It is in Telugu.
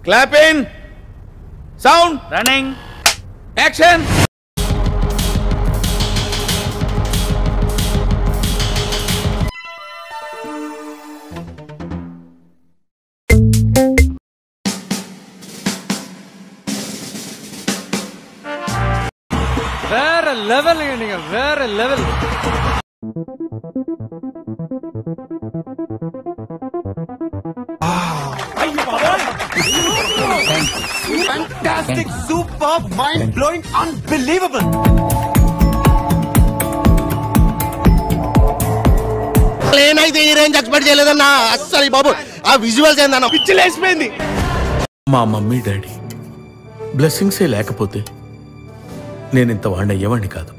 Clap in. Sound. Running. Action. Where level you where level. Fantastic, superb, mind-blowing, unbelievable. నేనైతే ఈ రేంజ్ ఎక్స్పెక్ట్ చేయలేదన్నా అస్సలు బాబు ఆ విజువల్స్ ఏందన్నా పిచ్చిలేసిపోయింది. మా మమ్మీ డాడీ బ్లెస్సింగ్సే లేకపోతే నేను ఇంత వాడిని అయ్యేవాడిని కాదు.